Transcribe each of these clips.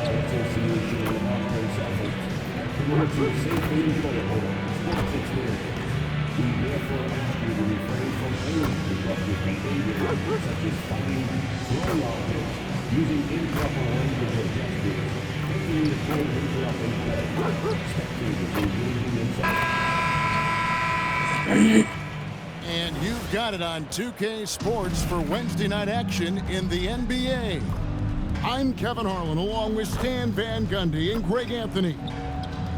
association and off-race efforts promotes a safe and enjoyable sports experience. We therefore ask you to refrain from any disruptive behavior such as fighting, throwing objects, using improper language or gestures, taking the full interrupting play, spectators engaging in And you've got it on 2K Sports for Wednesday night action in the NBA. I'm Kevin Harlan along with Stan Van Gundy and Greg Anthony.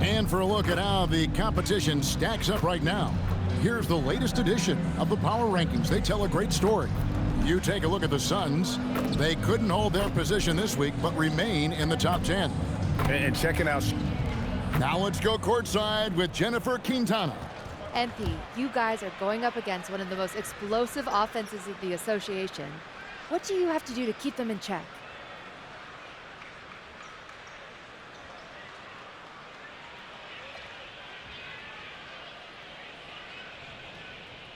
And for a look at how the competition stacks up right now, here's the latest edition of the Power Rankings. They tell a great story. You take a look at the Suns. They couldn't hold their position this week, but remain in the top 10. And checking out. Now let's go courtside with Jennifer Quintana. MP, you guys are going up against one of the most explosive offenses in the association. What do you have to do to keep them in check?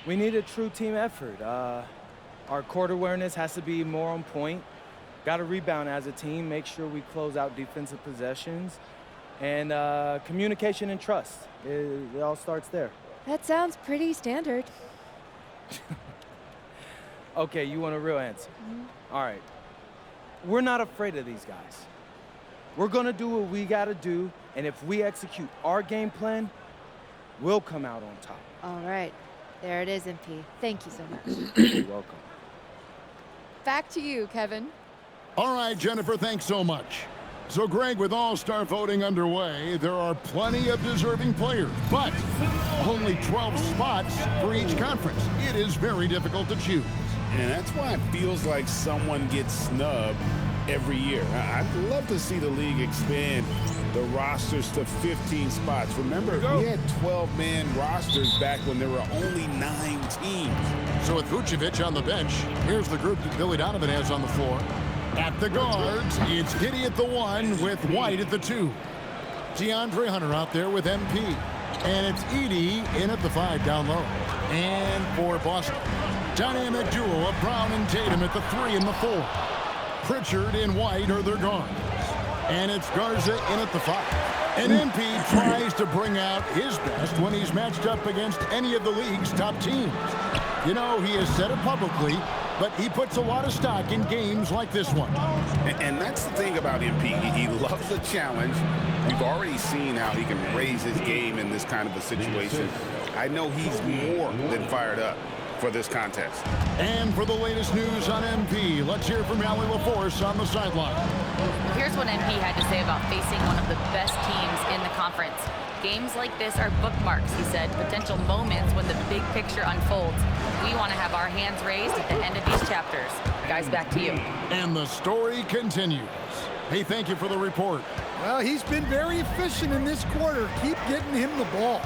We need a true team effort. Our court awareness has to be more on point. Got to rebound as a team, make sure we close out defensive possessions, and communication and trust. It all starts there. That sounds pretty standard. Okay, you want a real answer? All right. We're not afraid of these guys. We're going to do what we got to do, and if we execute our game plan, we'll come out on top. All right. There it is, MP. Thank you so much. You're welcome. Back to you, Kevin. All right, Jennifer, thanks so much. So, Greg, with All-Star voting underway, there are plenty of deserving players, but only 12 spots for each conference. It is very difficult to choose. And that's why it feels like someone gets snubbed every year. I'd love to see the league expand the rosters to 15 spots. Remember, we had 12-man rosters back when there were only 9 teams. So with Vucevic on the bench, here's the group that Billy Donovan has on the floor. At the guards, it's Giddey at the 1 with White at the 2. DeAndre Hunter out there with MP. And it's Edey in at the 5 down low. And for Boston, dynamic duo of Brown and Tatum at the 3 and the 4. Pritchard and White are their guards. And it's Garza in at the 5. And MP tries to bring out his best when he's matched up against any of the league's top teams. You know, he has said it publicly, but he puts a lot of stock in games like this one. And that's the thing about MP. He loves the challenge. We've already seen how he can raise his game in this kind of a situation. I know he's more than fired up for this contest. And for the latest news on MP, let's hear from Allie LaForce on the sideline. Here's what MP had to say about facing one of the best teams in the conference. Games like this are bookmarks, he said, potential moments when the big picture unfolds. We want to have our hands raised at the end of these chapters. Guys, back to you. And the story continues. Hey, thank you for the report. Well, he's been very efficient in this quarter. Keep getting him the ball.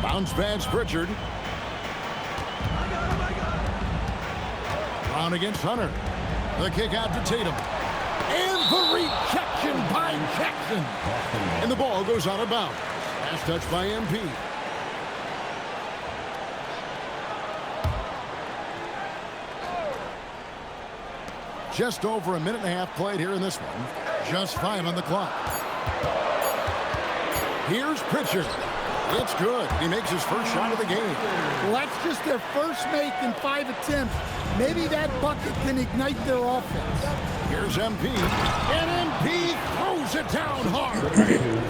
Bounce pass Pritchard. Brown against Hunter. The kick out to Tatum. And the rejection by Jackson. And the ball goes out of bounds. Pass touched by MP. Just over a minute and a half played here in this one. Just 5 on the clock. Here's Pritchard. It's good. He makes his first shot of the game. Well, that's just their first make in 5 attempts. Maybe that bucket can ignite their offense. Here's MP. And MP throws it down hard.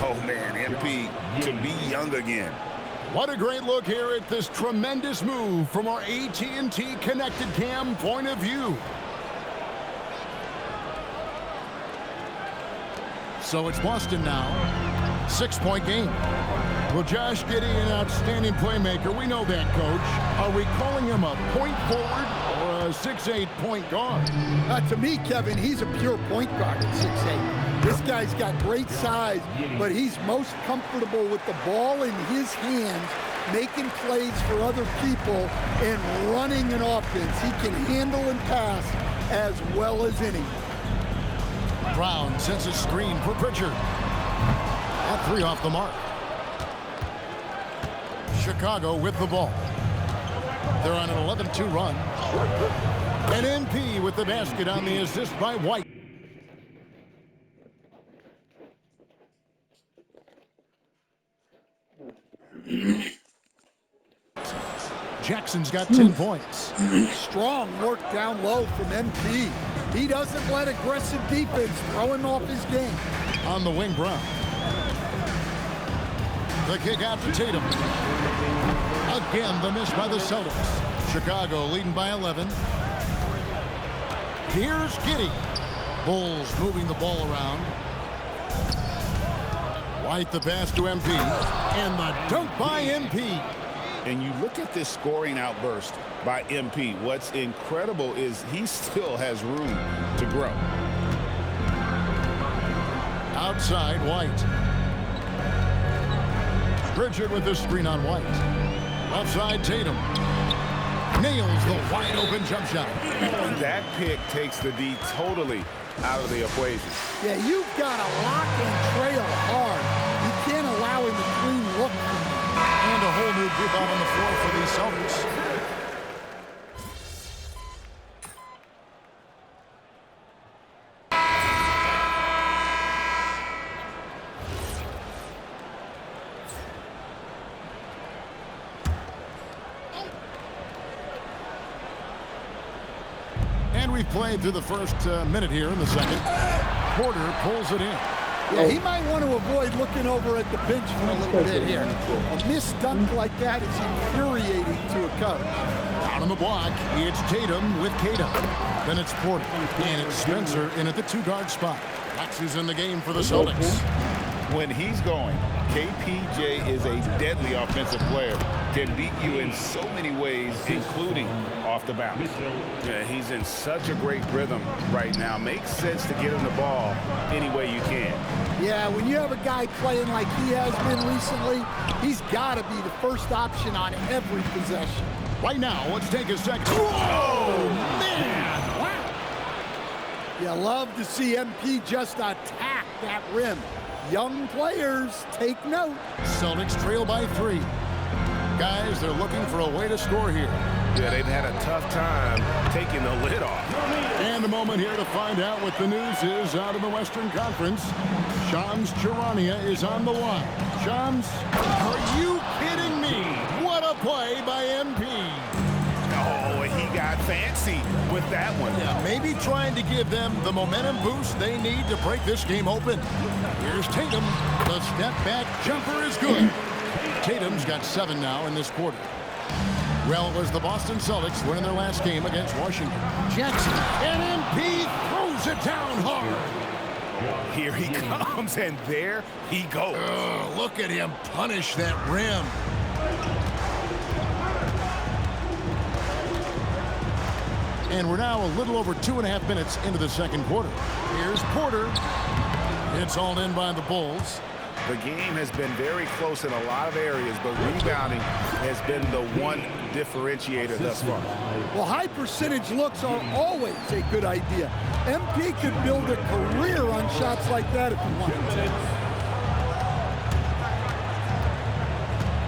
Oh, man, MP to be young again. What a great look here at this tremendous move from our AT&T Connected Cam point of view. So it's Boston now. 6-point game. Well, Josh Giddey, an outstanding playmaker. We know that, Coach. Are we calling him a point forward or a 6'8" point guard? To me, Kevin, he's a pure point guard at 6'8". This guy's got great size, but he's most comfortable with the ball in his hands, making plays for other people and running an offense. He can handle and pass as well as any. Brown sends a screen for Pritchard. That 3 off the mark. Chicago with the ball. They're on an 11-2 run. And MP with the basket on the assist by White. Jackson's got 10 points. Strong work down low from MP. He doesn't let aggressive defense throw him off his game. On the wing, Brown. The kick out to Tatum. Again, the miss by the Celtics. Chicago leading by 11. Here's Giddey. Bulls moving the ball around. White the pass to MP. And the dunk by MP. And you look at this scoring outburst by MP. What's incredible is he still has room to grow. Outside, White. Pritchard with the screen on White. Left side, Tatum. Nails the wide open jump shot. That pick takes the D totally out of the equation. Yeah, you've got to lock and trail hard. You can't allow him a clean look. And a whole new group out on the floor for these Celtics. And we've played through the first minute here in the second. Porter pulls it in. Yeah, he might want to avoid looking over at the bench for a little bit here. A missed dunk like that is infuriating to a coach. Out on the block, it's Tatum with Tatum. Then it's Porter. And it's Spencer in at the two-guard spot. Max is in the game for the Celtics. When he's going, KPJ is a deadly offensive player. Can beat you in so many ways, including off the bounce. Yeah, he's in such a great rhythm right now. Makes sense to get him the ball any way you can. Yeah, when you have a guy playing like he has been recently, he's got to be the first option on every possession. Right now, let's take a second. Oh, man! Wow. You love to see MP just attack that rim. Young players, take note. Celtics trail by 3. Guys, they're looking for a way to score here. Yeah, they've had a tough time taking the lid off. And a moment here to find out what the news is out of the Western Conference. Shams Charania is on the line. Shams, are you kidding me? What a play by MP. Oh, he got fancy with that one. Yeah, maybe trying to give them the momentum boost they need to break this game open. Here's Tatum. The step-back jumper is good. Tatum's got 7 now in this quarter. Well, it was the Boston Celtics winning their last game against Washington. Jackson, and MP throws it down hard. Here he comes, and there he goes. Look at him punish that rim. And we're now a little over 2.5 minutes into the second quarter. Here's Porter. It's all in by the Bulls. The game has been very close in a lot of areas, but rebounding has been the one differentiator thus far. Well, high percentage looks are always a good idea. MP could build a career on shots like that if he wanted to.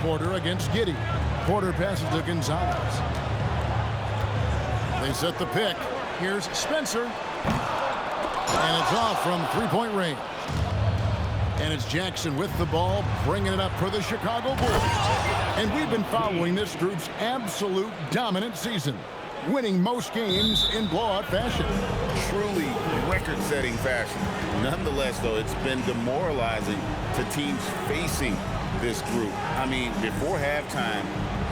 Porter against Giddey. Porter passes to Gonzalez. They set the pick. Here's Spencer. And it's off from three-point range. And it's Jackson with the ball, bringing it up for the Chicago Bulls. And we've been following this group's absolute dominant season, winning most games in blowout fashion. Truly record-setting fashion. Nonetheless, though, it's been demoralizing to teams facing this group. I mean, before halftime,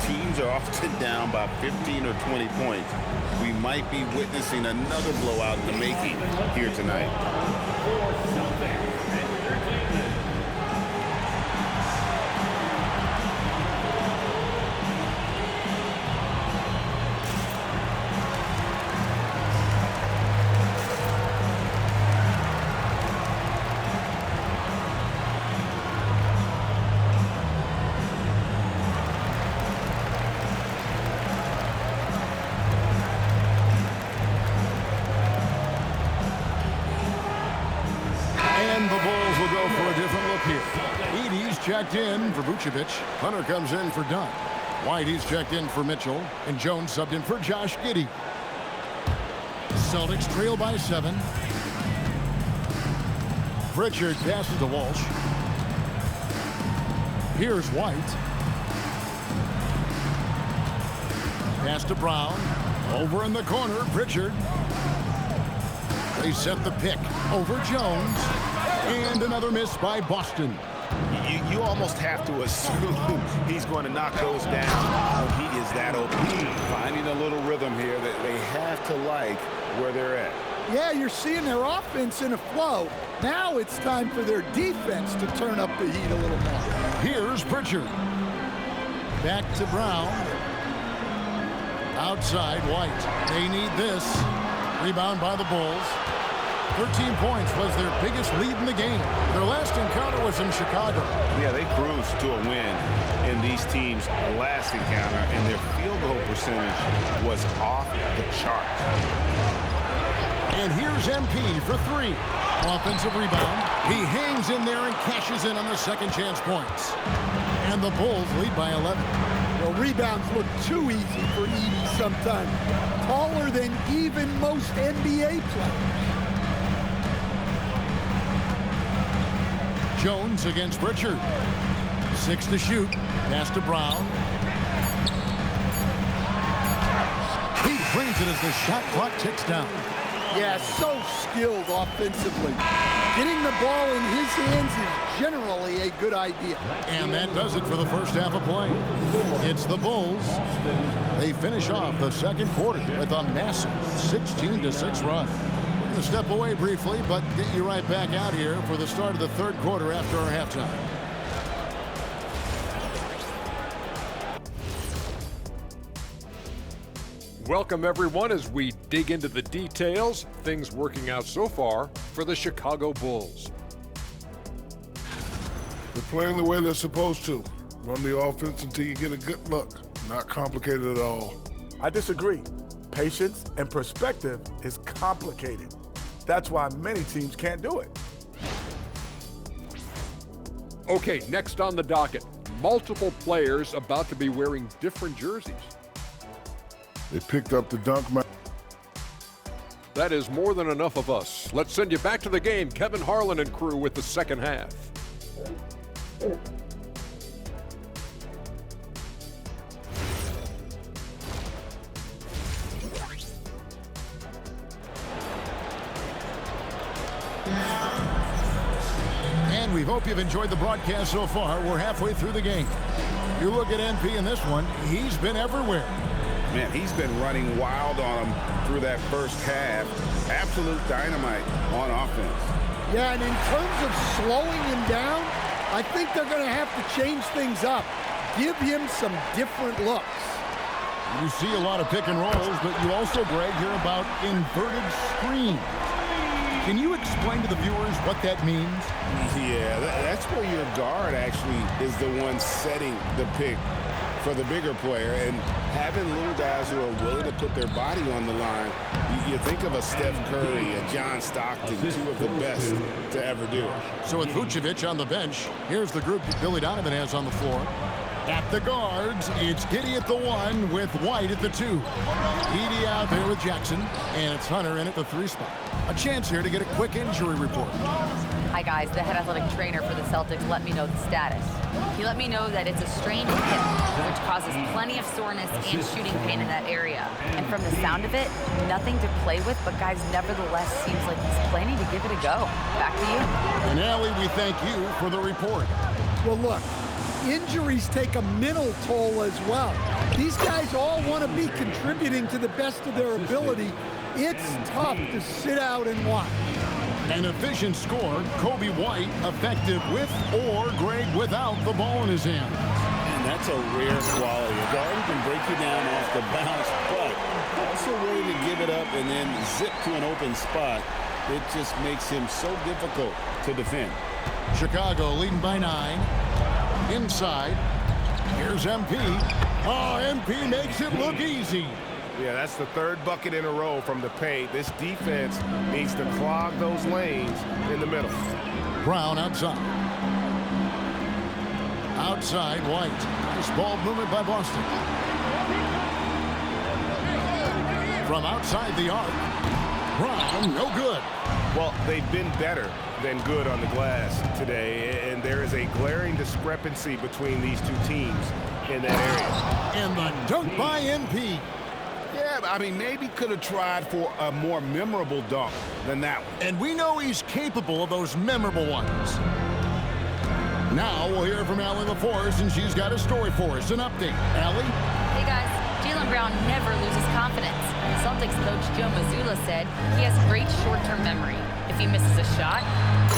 teams are often down by 15 or 20 points. We might be witnessing another blowout in the making here tonight. Checked in for Vucevic. Hunter comes in for Dunn. White, he's checked in for Mitchell. And Jones subbed in for Josh Giddey. Celtics trail by 7. Pritchard passes to Walsh. Here's White. Pass to Brown. Over in the corner, Pritchard. They set the pick over Jones. And another miss by Boston. You almost have to assume he's going to knock those down. He is that open. Finding a little rhythm here that they have to like where they're at. Yeah, you're seeing their offense in a flow. Now it's time for their defense to turn up the heat a little more. Here's Pritchard. Back to Brown. Outside, White. They need this. Rebound by the Bulls. 13 points was their biggest lead in the game. Their last encounter was in Chicago. Yeah, they cruised to a win in these teams' last encounter, and their field goal percentage was off the chart. And here's MP for 3. Offensive rebound. He hangs in there and cashes in on the second chance points. And the Bulls lead by 11. Well, rebounds look too easy for Edey sometimes. Taller than even most NBA players. Jones against Pritchard. 6 to shoot. Pass to Brown. He brings it as the shot clock ticks down. Yeah, so skilled offensively. Getting the ball in his hands is generally a good idea. And that does it for the first half of play. It's the Bulls. They finish off the second quarter with a massive 16-6 run. We're going to step away briefly, but get you right back out here for the start of the third quarter after our halftime. Welcome, everyone, as we dig into the details. Things working out so far for the Chicago Bulls. They're playing the way they're supposed to. Run the offense until you get a good look. Not complicated at all. I disagree. Patience and perspective is complicated. That's why many teams can't do it. Okay, next on the docket, multiple players about to be wearing different jerseys. They picked up the dunk. That is more than enough of us. Let's send you back to the game. Kevin Harlan and crew with the second half. And we hope you've enjoyed the broadcast so far. We're halfway through the game. You look at NP in this one, he's been everywhere. Man, he's been running wild on him through that first half. Absolute dynamite on offense. Yeah, and in terms of slowing him down, I think they're going to have to change things up. Give him some different looks. You see a lot of pick and rolls, but you also, Greg, hear about inverted screens. Can you explain to the viewers what that means? Yeah, that's where your guard actually is the one setting the pick for the bigger player, and having little guys who are willing to put their body on the line. You think of a Steph Curry, a John Stockton, two of the best to ever do it. So with Vucevic on the bench, here's the group that Billy Donovan has on the floor. At the guards, it's Giddey at the 1 with White at the 2. Edey out there with Jackson, and it's Hunter in at the 3 spot. A chance here to get a quick injury report. Hi guys, the head athletic trainer for the Celtics let me know the status. He let me know that it's a strained hip, which causes plenty of soreness and shooting pain in that area. And from the sound of it, nothing to play with, but guys, nevertheless, seems like he's planning to give it a go. Back to you. And Allie, we thank you for the report. Well, look, injuries take a mental toll as well. These guys all want to be contributing to the best of their ability. It's tough to sit out and watch. An efficient score, Kobe White, effective with or Greg without the ball in his hand. And that's a rare quality. A guard who can break you down off the bounce, but also willing to give it up and then zip to an open spot. It just makes him so difficult to defend. Chicago leading by 9. Inside, here's MP. Oh, MP makes it look easy. Yeah, that's the third bucket in a row from the paint. This defense needs to clog those lanes in the middle. Brown outside. Outside, White. Nice ball movement by Boston. From outside the arc. Brown, no good. Well, they've been better than good on the glass today, and there is a glaring discrepancy between these two teams in that area. And the dunk by NP. Yeah, I mean, maybe could have tried for a more memorable dunk than that one. And we know he's capable of those memorable ones. Now we'll hear from Allie LaForce, and she's got a story for us. An update. Allie? Hey, guys. Jaylen Brown never loses confidence. Celtics coach Joe Mazzulla said he has great short-term memory. If he misses a shot,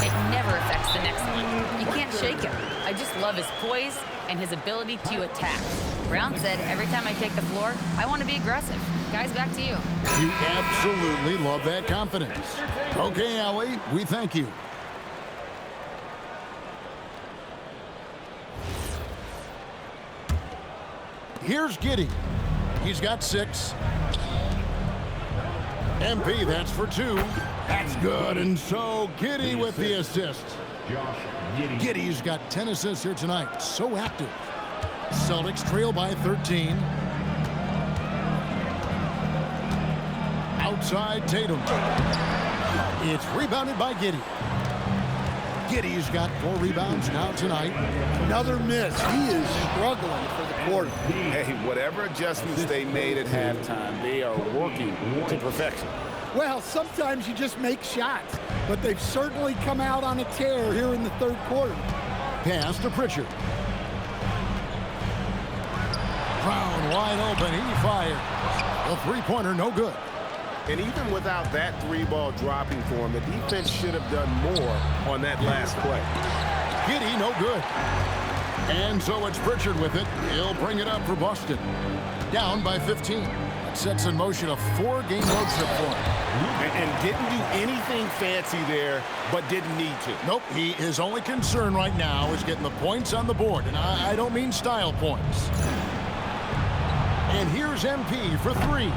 it never affects the next one. You can't shake him. I just love his poise and his ability to attack. Brown said, every time I take the floor, I want to be aggressive. Guys, back to you. You absolutely love that confidence. Okay, Allie, we thank you. Here's Giddey. He's got 6. MP, that's for 2. That's good, and so Giddey with the assist. Giddey's got 10 assists here tonight. So active. Celtics trail by 13. Outside Tatum. It's rebounded by Giddey. Giddey's got 4 rebounds now tonight. Another miss. He is struggling for the quarter. Hey, whatever adjustments they made at halftime, they are working to perfection. Well, sometimes you just make shots, but they've certainly come out on a tear here in the third quarter. Pass to Pritchard. Brown wide open. He fires. The three-pointer no good. And even without that 3-ball dropping for him, the defense should have done more on that last play. Giddey no good. And so it's Pritchard with it. He'll bring it up for Boston. Down by 15. It sets in motion a 4-game road trip for him. And didn't do anything fancy there, but didn't need to. Nope, his only concern right now is getting the points on the board. And I don't mean style points. And here's MP for 3.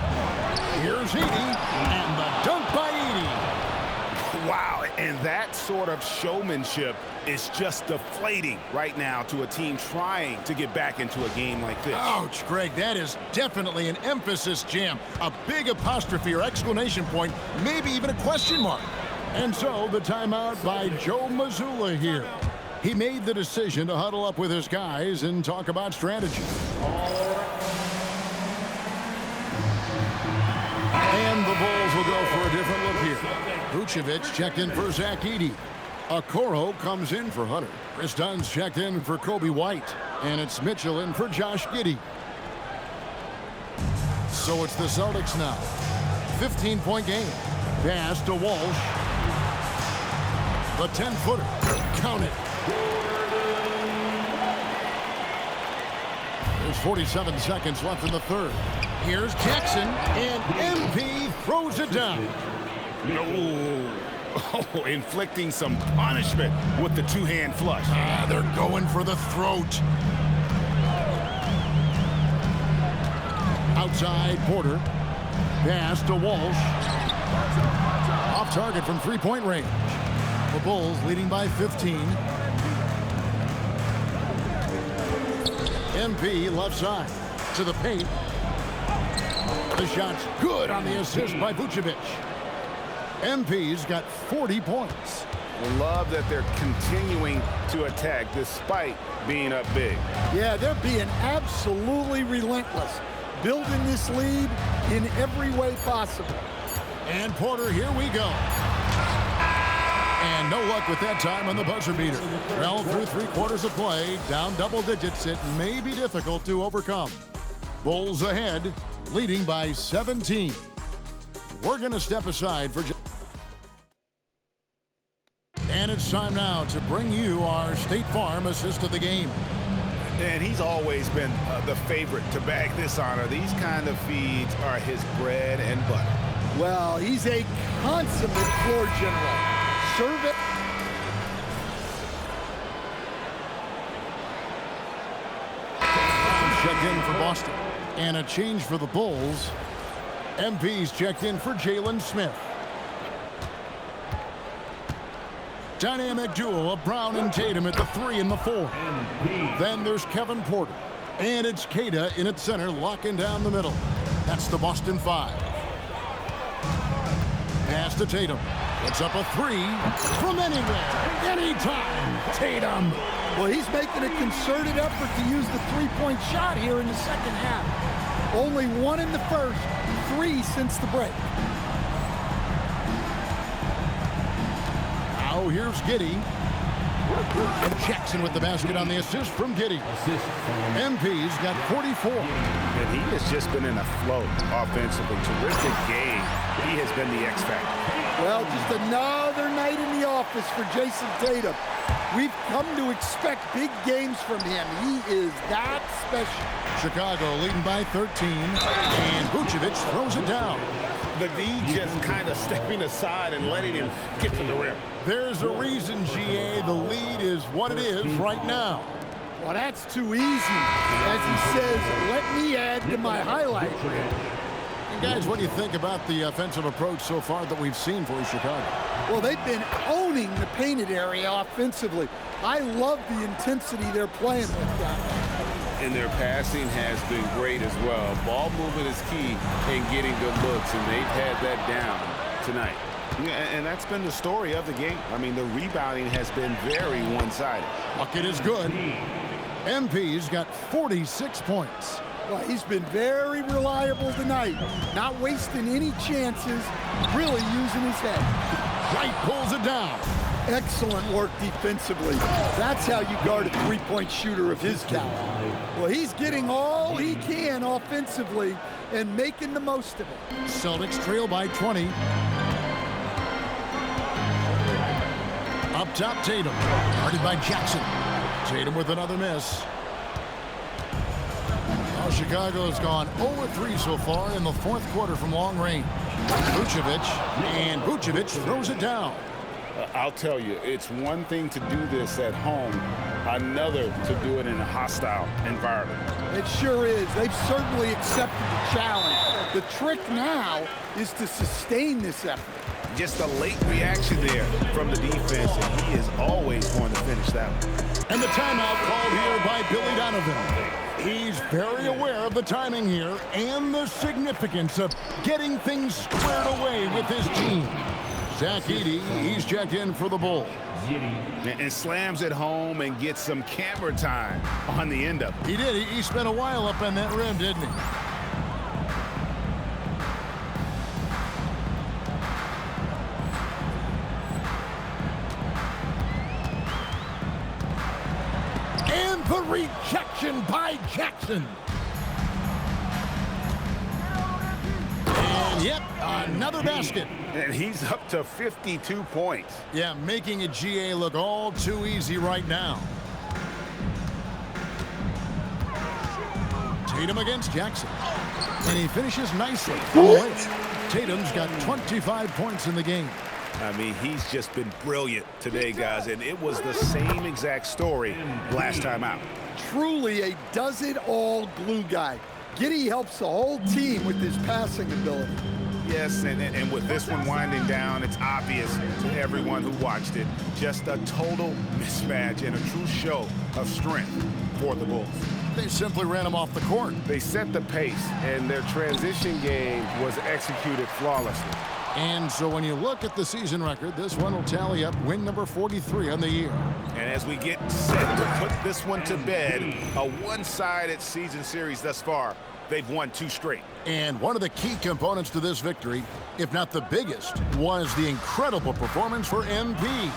Here's Edey, and the dunk by Edey. Wow, and that sort of showmanship is just deflating right now to a team trying to get back into a game like this. Ouch, Greg, that is definitely an emphasis jam. A big apostrophe or exclamation point, maybe even a question mark. And so the timeout by Joe Mazzulla here. He made the decision to huddle up with his guys and talk about strategy. And the Bulls will go for a different look here. Vucevic checked in for Zach Edey. Okoro comes in for Hunter. Chris Dunn's checked in for Kobe White. And it's Mitchell in for Josh Giddey. So it's the Celtics now. 15-point game. Pass to Walsh. The 10-footer. Count it. There's 47 seconds left in the third. Here's Jackson, and MP throws it down. Oh, inflicting some punishment with the 2-hand flush. They're going for the throat. Outside Porter. Pass to Walsh. Off target from 3-point range. The Bulls leading by 15. MP left side to the paint. The shot's good on the assist by Vucevic. MP's got 40 points. Love that they're continuing to attack despite being up big. Yeah, they're being absolutely relentless, building this lead in every way possible. And Porter, here we go. And no luck with that time on the buzzer beater. Well, through 3 quarters of play, down double digits, it may be difficult to overcome. Bulls ahead, leading by 17. We're going to step aside for just... And it's time now to bring you our State Farm assist of the game. And he's always been the favorite to bag this honor. These kind of feeds are his bread and butter. Well, he's a consummate floor general. Serve it. Checked in for Boston. And a change for the Bulls. MP's checked in for Jalen Smith. Dynamic duo of Brown and Tatum at the 3 and the 4. Then there's Kevin Porter. And it's Queta in at center, locking down the middle. That's the Boston 5. Pass to Tatum. It's up a 3 from anywhere, anytime. Tatum. Well, he's making a concerted effort to use the 3-point shot here in the second half. Only 1 in the first, 3 since the break. Now here's Giddey. And Jackson with the basket on the assist from Giddey. MP's got 44. And he has just been in a flow offensively. Terrific game. He has been the X factor. Well, just another night in the office for Jason Tatum. We've come to expect big games from him. He is that special. Chicago leading by 13, and Vucevic throws it down. The D just kind of stepping aside and letting him get to the rim. There's a reason, GA, the lead is what it is right now. Well, that's too easy. As he says, let me add to my highlight reel. And guys, what do you think about the offensive approach so far that we've seen for Chicago? Well, they've been owning the painted area offensively. I love the intensity they're playing with down there. And their passing has been great as well. Ball movement is key in getting good looks, and they've had that down tonight. Yeah, and that's been the story of the game. I mean, the rebounding has been very one-sided. Bucket is good. MP's got 46 points. Well, he's been very reliable tonight. Not wasting any chances, really using his head. Wright pulls it down. Excellent work defensively. That's how you guard a three-point shooter of his caliber. Well, he's getting all he can offensively and making the most of it. Celtics trail by 20. Up top, Tatum. Guarded by Jackson. Tatum with another miss. Now Chicago's gone 0-3 so far in the fourth quarter from long range. Vucevic, and Vucevic throws it down. I'll tell you, it's one thing to do this at home, another to do it in a hostile environment. It sure is. They've certainly accepted the challenge. The trick now is to sustain this effort. Just a late reaction there from the defense, and he is always going to finish that one. And the timeout called here by Billy Donovan. He's very aware of the timing here and the significance of getting things squared away with his team. Zach Edey, he's checked in for the Bulls. And slams it home and gets some camera time on the end of it. He did. He spent a while up on that rim, didn't he? And the rejection by Jackson. And yep, another basket. And he's up to 52 points. Yeah, making a GA look all too easy right now. Tatum against Jackson. And he finishes nicely. Tatum's got 25 points in the game. I mean, he's just been brilliant today, guys, and it was the same exact story last time out. Truly a does-it-all glue guy. Giddey helps the whole team with his passing ability. Yes, and with this one winding down, it's obvious to everyone who watched it. Just a total mismatch and a true show of strength for the Bulls. They simply ran him off the court. They set the pace, and their transition game was executed flawlessly. And so when you look at the season record, this one will tally up win number 43 on the year. And as we get set to put this one to bed, a one-sided season series thus far, they've won 2 straight. And one of the key components to this victory, if not the biggest, was the incredible performance for MP.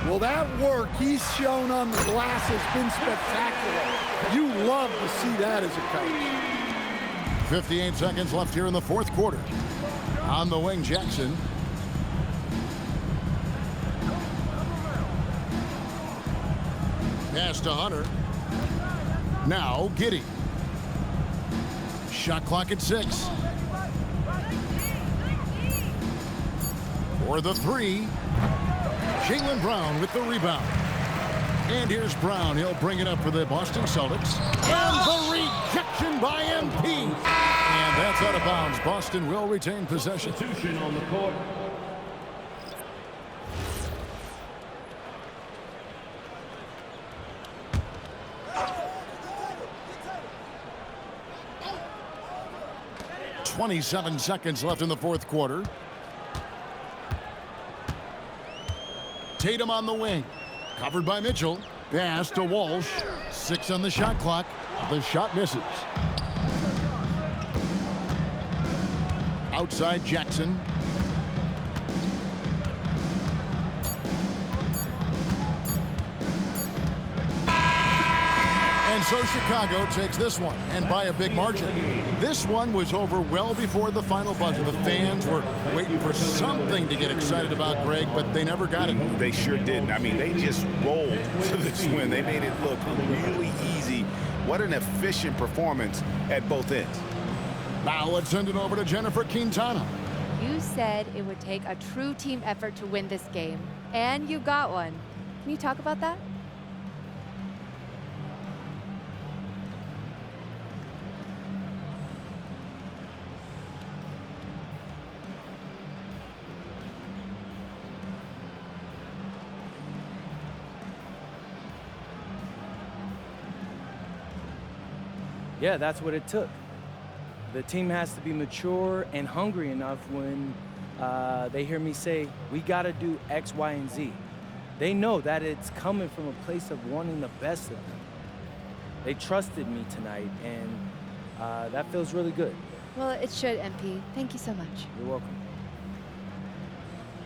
Well, that work he's shown on the glass has been spectacular. You love to see that as a coach. 58 seconds left here in the fourth quarter. On the wing, Jackson. Pass to Hunter. Now Giddey. Shot clock at 6. For the 3. Jaylen Brown with the rebound. And here's Brown. He'll bring it up for the Boston Celtics. And the rejection by MP. And that's out of bounds. Boston will retain possession. On the court. .27 seconds left in the fourth quarter. Tatum on the wing. Covered by Mitchell. Pass to Walsh. 6 on the shot clock. The shot misses. Outside Jackson. And so Chicago takes this one, and by a big margin. This one was over well before the final buzzer. The fans were waiting for something to get excited about, Greg, but they never got it. They sure didn't. I mean, they just rolled to this win. They made it look really easy. What an efficient performance at both ends. Now let's send it over to Jennifer Quintana. You said it would take a true team effort to win this game, and you got one. Can you talk about that? Yeah, that's what it took. The team has to be mature and hungry enough when they hear me say, we got to do X, Y, and Z. They know that it's coming from a place of wanting the best of them. They trusted me tonight, and that feels really good. Well, it should, MP. Thank you so much. You're welcome.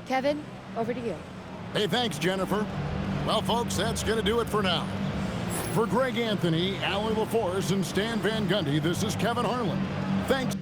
Kevin, over to you. Hey, thanks, Jennifer. Well, folks, that's going to do it for now. For Greg Anthony, Allie LaForce, and Stan Van Gundy, this is Kevin Harlan. Thanks.